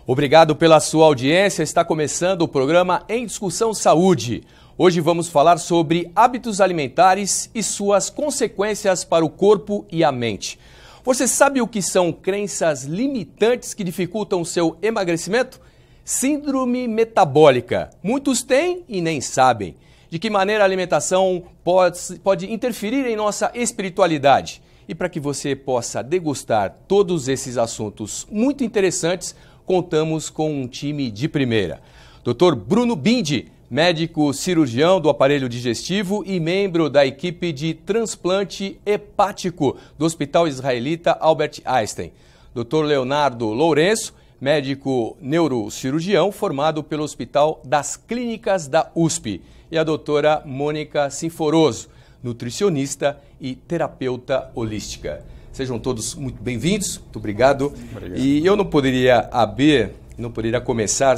Obrigado pela sua audiência. Está começando o programa Em Discussão Saúde. Hoje vamos falar sobre hábitos alimentares e suas consequências para o corpo e a mente. Você sabe o que são crenças limitantes que dificultam o seu emagrecimento? Síndrome metabólica. Muitos têm e nem sabem. De que maneira a alimentação pode interferir em nossa espiritualidade? E para que você possa degustar todos esses assuntos muito interessantes, contamos com um time de primeira. Dr. Bruno Bindi, médico cirurgião do aparelho digestivo e membro da equipe de transplante hepático do Hospital Israelita Albert Einstein. Dr. Leonardo Lourenço, médico neurocirurgião formado pelo Hospital das Clínicas da USP. E a doutora Mônica Sinforoso, nutricionista e terapeuta holística. Sejam todos muito bem-vindos, muito obrigado. E eu não poderia começar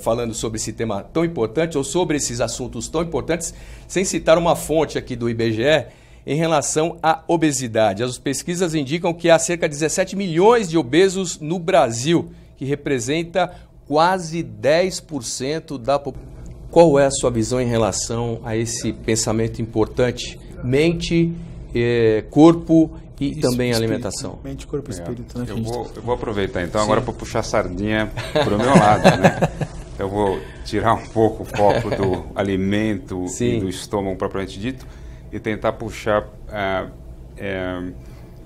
falando sobre esse tema tão importante ou sobre esses assuntos tão importantes sem citar uma fonte aqui do IBGE em relação à obesidade. As pesquisas indicam que há cerca de 17 milhões de obesos no Brasil, que representa quase 10% da população. Qual é a sua visão em relação a esse pensamento importante? Mente, corpo e também espírito, alimentação. Mente, corpo e espírito. Né? Eu vou aproveitar então agora para puxar a sardinha para o meu lado, né? Eu vou tirar um pouco o foco do alimento e do estômago propriamente dito e tentar puxar,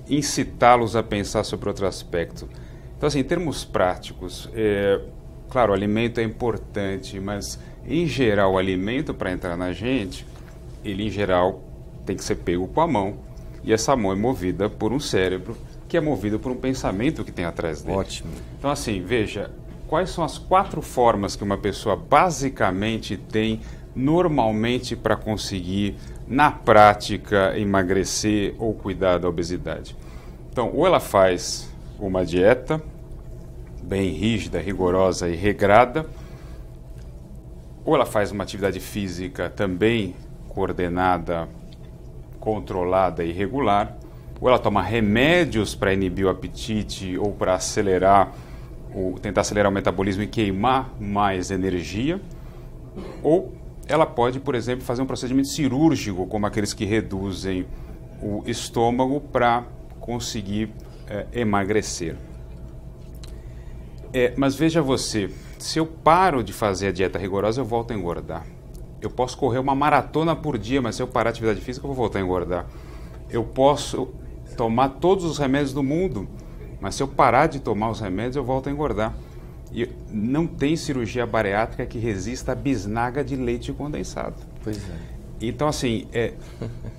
incitá-los a pensar sobre outro aspecto. Então, assim, em termos práticos, claro, o alimento é importante, mas em geral o alimento para entrar na gente, ele em geral tem que ser pego com a mão. E essa mão é movida por um cérebro, que é movido por um pensamento que tem atrás dele. Ótimo. Então, assim, veja, quais são as 4 formas que uma pessoa basicamente tem normalmente para conseguir, na prática, emagrecer ou cuidar da obesidade? Então, ou ela faz uma dieta bem rígida, rigorosa e regrada, ou ela faz uma atividade física também coordenada, controlada e regular, ou ela toma remédios para inibir o apetite ou para tentar acelerar o metabolismo e queimar mais energia, ou ela pode, por exemplo, fazer um procedimento cirúrgico, como aqueles que reduzem o estômago para conseguir emagrecer. Mas veja você, se eu paro de fazer a dieta rigorosa, eu volto a engordar. Eu posso correr uma maratona por dia, mas se eu parar a atividade física, eu vou voltar a engordar. Eu posso tomar todos os remédios do mundo, mas se eu parar de tomar os remédios, eu volto a engordar. E não tem cirurgia bariátrica que resista à bisnaga de leite condensado. Pois é. Então, assim,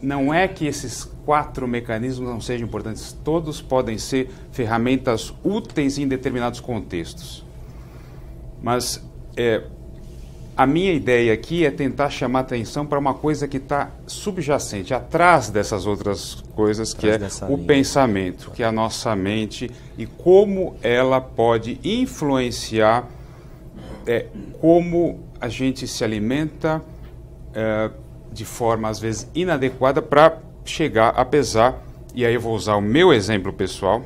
não é que esses 4 mecanismos não sejam importantes. Todos podem ser ferramentas úteis em determinados contextos. Mas a minha ideia aqui é tentar chamar atenção para uma coisa que está subjacente, atrás dessas outras coisas, que é o pensamento, que é a nossa mente e como ela pode influenciar como a gente se alimenta de forma, às vezes, inadequada para chegar a pesar. E aí eu vou usar o meu exemplo pessoal,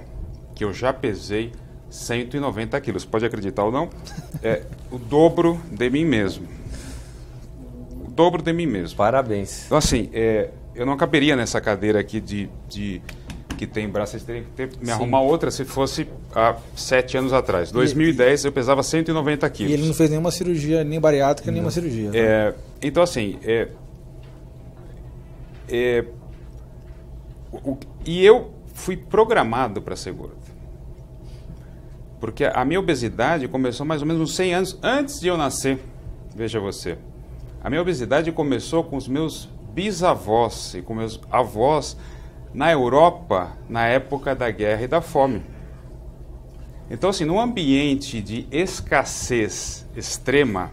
que eu já pesei 190 quilos, pode acreditar ou não, o dobro de mim mesmo. O dobro de mim mesmo. Parabéns. Então, assim, eu não caberia nessa cadeira aqui que tem braço, vocês teriam que me arrumar outra se fosse há 7 anos atrás. 2010 eu pesava 190 quilos. E ele não fez nenhuma cirurgia, nem bariátrica, nenhuma cirurgia. Né? Então, assim, e eu fui programado para ser gordo. Porque a minha obesidade começou mais ou menos uns 100 anos antes de eu nascer. Veja você. A minha obesidade começou com os meus bisavós e com meus avós na Europa, na época da guerra e da fome. Então, assim, num ambiente de escassez extrema,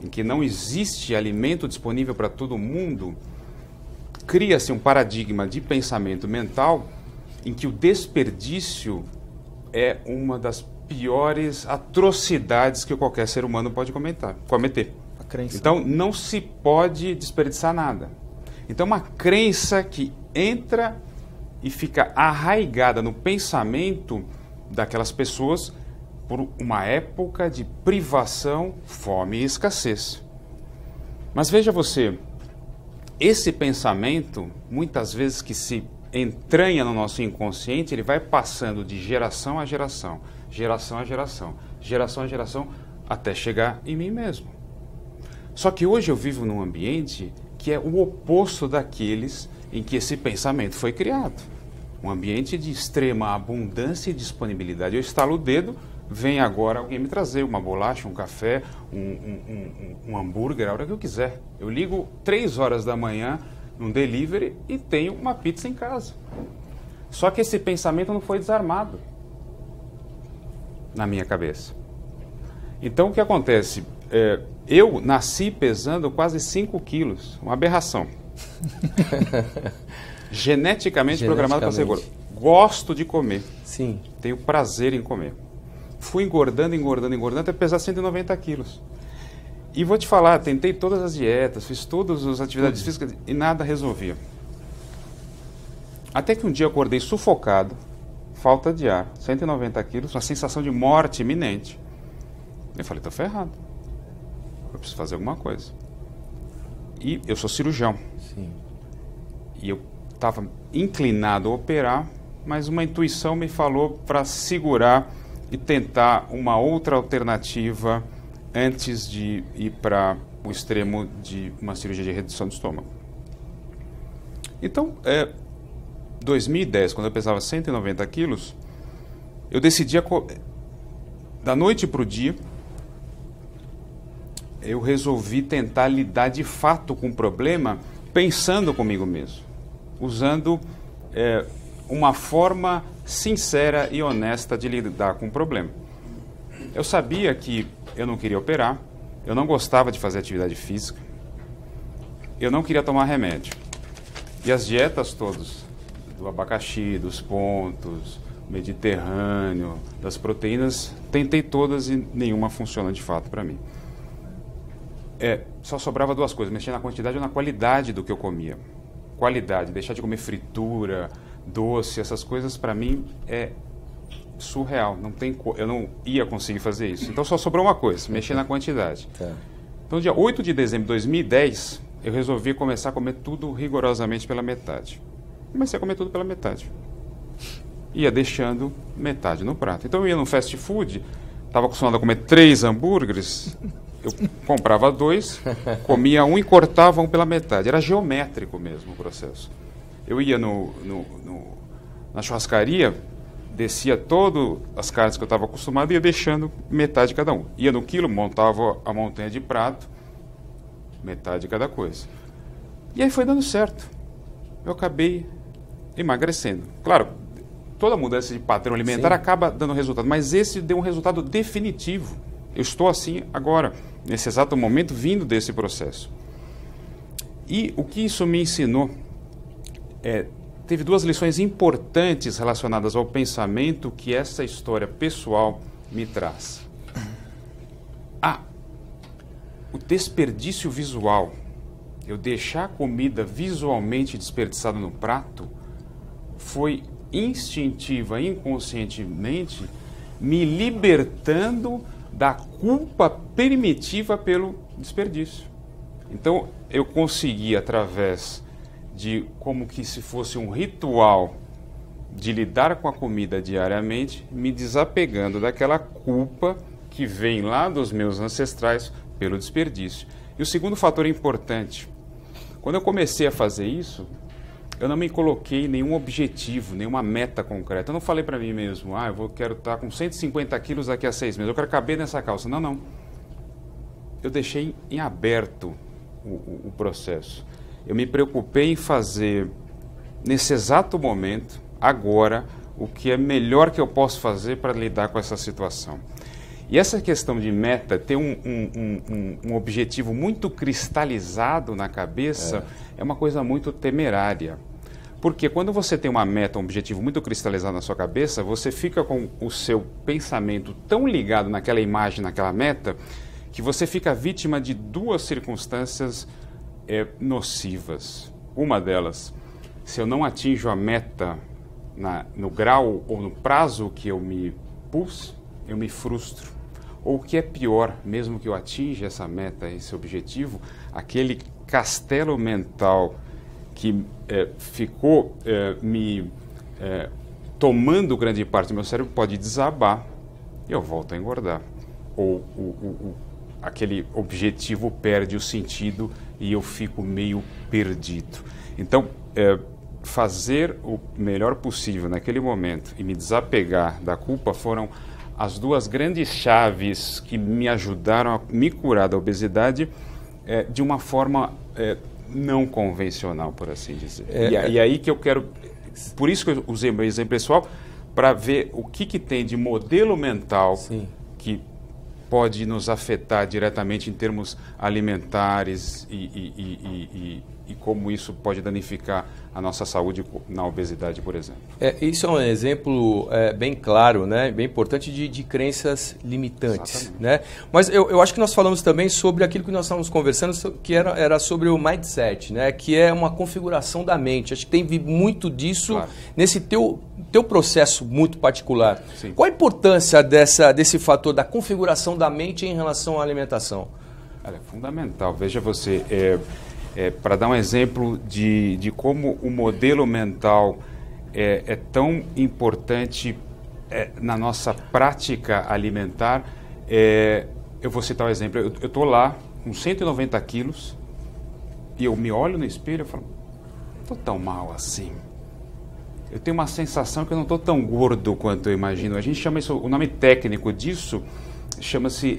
em que não existe alimento disponível para todo mundo, cria-se um paradigma de pensamento mental em que o desperdício é uma das piores atrocidades que qualquer ser humano pode cometer. A crença. Então, não se pode desperdiçar nada. Então, uma crença que entra e fica arraigada no pensamento daquelas pessoas por uma época de privação, fome e escassez. Mas veja você, esse pensamento, muitas vezes que se entranha no nosso inconsciente, ele vai passando de geração a geração, geração a geração, geração a geração, até chegar em mim mesmo. Só que hoje eu vivo num ambiente que é o oposto daqueles em que esse pensamento foi criado. Um ambiente de extrema abundância e disponibilidade. Eu estalo o dedo, vem agora alguém me trazer uma bolacha, um café, um hambúrguer, a hora que eu quiser. Eu ligo 3 horas da manhã num delivery e tenho uma pizza em casa. Só que esse pensamento não foi desarmado na minha cabeça. Então o que acontece? Eu nasci pesando quase 5 quilos, uma aberração. Geneticamente programado para ser gordo. Gosto de comer. Sim. Tenho prazer em comer. Fui engordando até pesar 190 quilos. E vou te falar, tentei todas as dietas, fiz todas as atividades físicas e nada resolvia. Até que um dia eu acordei sufocado, falta de ar, 190 quilos, uma sensação de morte iminente. Eu falei, estou ferrado. Eu preciso fazer alguma coisa. E eu sou cirurgião. Sim. E eu estava inclinado a operar, mas uma intuição me falou para segurar e tentar uma outra alternativa antes de ir para o extremo de uma cirurgia de redução do estômago. Então, 2010, quando eu pesava 190 quilos, eu decidi, da noite para o dia, eu resolvi tentar lidar de fato com o problema pensando comigo mesmo, usando uma forma sincera e honesta de lidar com o problema. Eu sabia que eu não queria operar, eu não gostava de fazer atividade física, eu não queria tomar remédio. E as dietas todas, do abacaxi, dos pontos, mediterrâneo, das proteínas, tentei todas e nenhuma funciona de fato para mim. Só sobrava 2 coisas, mexer na quantidade ou na qualidade do que eu comia. Qualidade, deixar de comer fritura, doce, essas coisas para mim é surreal. Eu não ia conseguir fazer isso. Então só sobrou uma coisa, mexer na quantidade. Tá. Então dia 8 de dezembro de 2010, eu resolvi começar a comer tudo rigorosamente pela metade. Comecei a comer tudo pela metade. Ia deixando metade no prato. Então eu ia no fast food, estava acostumado a comer 3 hambúrgueres, eu comprava 2, comia 1 e cortava 1 pela metade. Era geométrico mesmo o processo. Eu ia na churrascaria, descia todas as carnes que eu estava acostumado e ia deixando metade de cada um. Ia no quilo, montava a montanha de prato, metade de cada coisa. E aí foi dando certo. Eu acabei emagrecendo. Claro, toda mudança de padrão alimentar acaba dando resultado, mas esse deu um resultado definitivo. Eu estou assim agora, nesse exato momento, vindo desse processo. E o que isso me ensinou teve 2 lições importantes relacionadas ao pensamento que essa história pessoal me traz. O desperdício visual, eu deixar a comida visualmente desperdiçada no prato, foi instintiva, inconscientemente, me libertando da culpa primitiva pelo desperdício. Então, eu consegui, através de como que se fosse um ritual de lidar com a comida diariamente, me desapegando daquela culpa que vem lá dos meus ancestrais pelo desperdício. E o segundo fator importante, quando eu comecei a fazer isso, eu não me coloquei nenhum objetivo, nenhuma meta concreta. Eu não falei para mim mesmo, quero estar com 150 quilos daqui a 6 meses, eu quero caber nessa calça. Não. Eu deixei em aberto o processo. Eu me preocupei em fazer, nesse exato momento, agora, o que é melhor que eu posso fazer para lidar com essa situação. E essa questão de meta, ter um objetivo muito cristalizado na cabeça, é uma coisa muito temerária. Porque quando você tem uma meta, um objetivo muito cristalizado na sua cabeça, você fica com o seu pensamento tão ligado naquela imagem, naquela meta, que você fica vítima de 2 circunstâncias nocivas. Uma delas, se eu não atinjo a meta no grau ou no prazo que eu me pus, eu me frustro. Ou o que é pior, mesmo que eu atinja essa meta, esse objetivo, aquele castelo mental que ficou me tomando grande parte do meu cérebro pode desabar e eu volto a engordar. Ou aquele objetivo perde o sentido e eu fico meio perdido. Então, fazer o melhor possível naquele momento e me desapegar da culpa foram as duas grandes chaves que me ajudaram a me curar da obesidade de uma forma não convencional, por assim dizer. E aí que eu quero... Por isso que eu usei meu exemplo pessoal, para ver o que tem de modelo mental Sim. que pode nos afetar diretamente em termos alimentares e como isso pode danificar a nossa saúde na obesidade, por exemplo. Isso é um exemplo bem claro, né? Bem importante de crenças limitantes. Né? Mas eu acho que nós falamos também sobre aquilo que nós estávamos conversando, que era sobre o mindset, né? Que é uma configuração da mente. Acho que tem muito disso nesse teu processo muito particular. Sim. Qual a importância desse fator da configuração da mente em relação à alimentação? É fundamental. Veja você... para dar um exemplo de como o modelo mental é tão importante na nossa prática alimentar, eu vou citar um exemplo. Eu estou lá com 190 quilos e eu me olho no espelho e falo, não estou tão mal assim. Eu tenho uma sensação que eu não estou tão gordo quanto eu imagino. A gente chama isso, o nome técnico disso chama-se...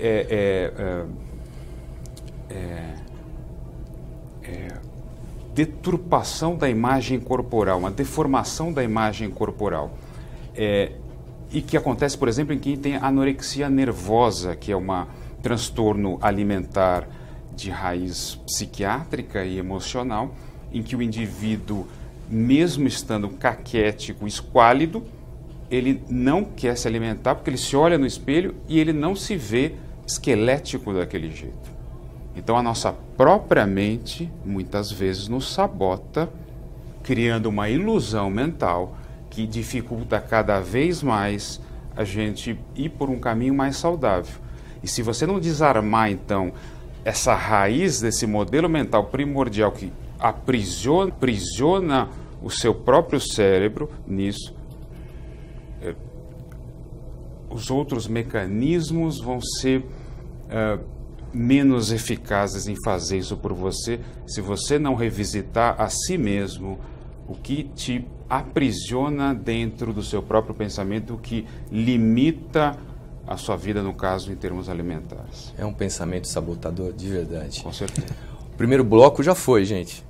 deturpação da imagem corporal, uma deformação da imagem corporal. E que acontece, por exemplo, em quem tem anorexia nervosa, que é um transtorno alimentar de raiz psiquiátrica e emocional, em que o indivíduo, mesmo estando caquético, esquálido, ele não quer se alimentar porque ele se olha no espelho e ele não se vê esquelético daquele jeito. Então, a nossa própria mente, muitas vezes, nos sabota, criando uma ilusão mental que dificulta cada vez mais a gente ir por um caminho mais saudável. E se você não desarmar, então, essa raiz desse modelo mental primordial que aprisiona o seu próprio cérebro nisso, os outros mecanismos vão ser... menos eficazes em fazer isso por você, se você não revisitar a si mesmo o que te aprisiona dentro do seu próprio pensamento, o que limita a sua vida, no caso, em termos alimentares. É um pensamento sabotador, de verdade. Com certeza. O primeiro bloco já foi, gente.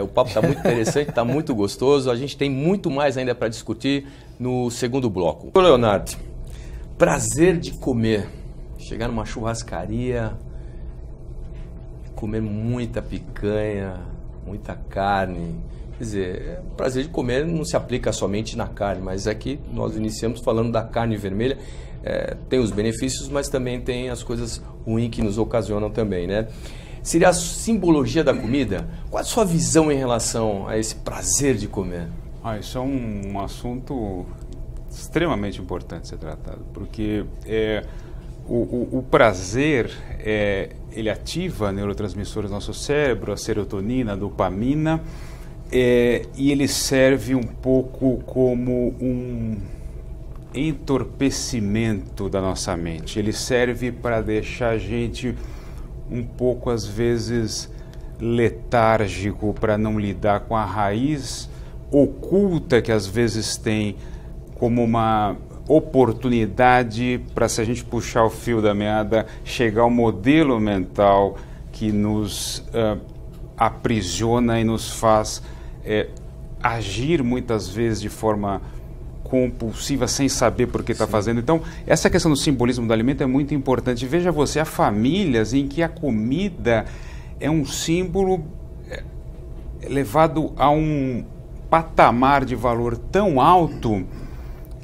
O papo está muito interessante, está muito gostoso. A gente tem muito mais ainda para discutir no segundo bloco. Ô, Leonardo, prazer de comer. Chegar numa churrascaria, comer muita picanha, muita carne. Quer dizer, o prazer de comer não se aplica somente na carne, mas aqui nós iniciamos falando da carne vermelha. Tem os benefícios, mas também tem as coisas ruins que nos ocasionam também, né? Seria a simbologia da comida? Qual a sua visão em relação a esse prazer de comer? Isso é um assunto extremamente importante ser tratado, porque... O prazer, ele ativa neurotransmissores do nosso cérebro, a serotonina, a dopamina, e ele serve um pouco como um entorpecimento da nossa mente. Ele serve para deixar a gente um pouco, às vezes, letárgico, para não lidar com a raiz oculta que às vezes tem como uma... oportunidade para, se a gente puxar o fio da meada, chegar ao modelo mental que nos aprisiona e nos faz agir muitas vezes de forma compulsiva, sem saber por que está fazendo. Então, essa questão do simbolismo do alimento é muito importante. Veja você, há famílias em que a comida é um símbolo levado a um patamar de valor tão alto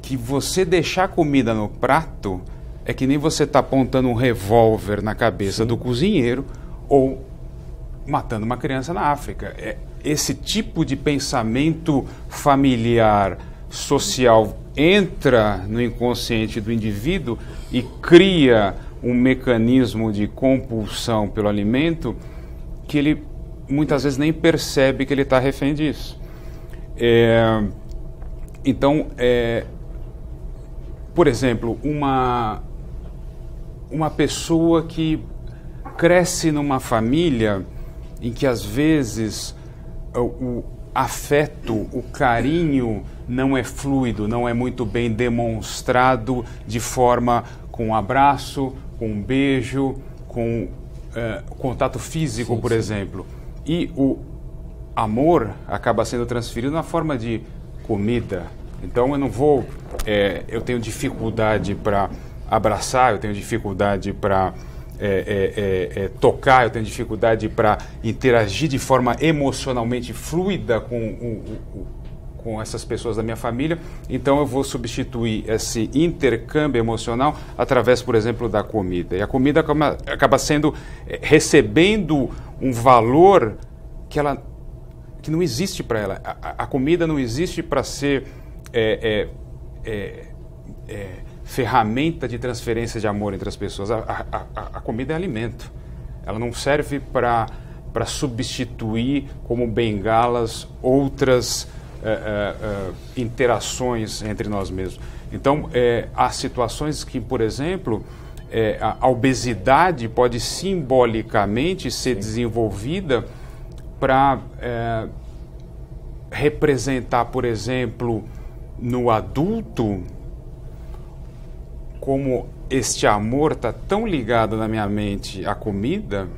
que você deixar a comida no prato é que nem você está apontando um revólver na cabeça do cozinheiro ou matando uma criança na África. Esse tipo de pensamento familiar, social, entra no inconsciente do indivíduo e cria um mecanismo de compulsão pelo alimento que ele muitas vezes nem percebe que ele está refém disso. Então, por exemplo, uma pessoa que cresce numa família em que às vezes o afeto, o carinho não é fluido, não é muito bem demonstrado de forma com um abraço, com um beijo, com contato físico, por exemplo. E o amor acaba sendo transferido na forma de comida. Então eu não vou, eu tenho dificuldade para abraçar, eu tenho dificuldade para tocar, eu tenho dificuldade para interagir de forma emocionalmente fluida com essas pessoas da minha família. Então eu vou substituir esse intercâmbio emocional através, por exemplo, da comida. E a comida acaba sendo, recebendo um valor que não existe para ela. A comida não existe para ser ferramenta de transferência de amor entre as pessoas. A comida é alimento. Ela não serve para substituir como bengalas outras interações entre nós mesmos. Então, há situações que, por exemplo, a obesidade pode simbolicamente ser desenvolvida para representar, por exemplo, no adulto, como este amor está tão ligado na minha mente à comida,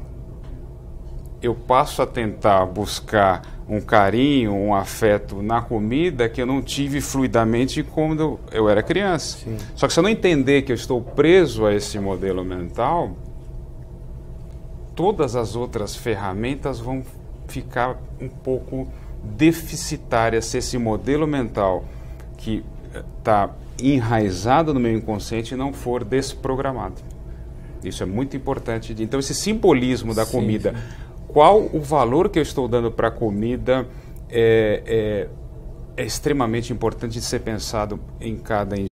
eu passo a tentar buscar um carinho, um afeto na comida que eu não tive fluidamente quando eu era criança. Sim. Só que se eu não entender que eu estou preso a esse modelo mental, todas as outras ferramentas vão ficar um pouco deficitárias se esse modelo mental que está enraizado no meu inconsciente não for desprogramado. Isso é muito importante. Então, esse simbolismo da comida, qual o valor que eu estou dando para a comida é extremamente importante de ser pensado em cada indivíduo.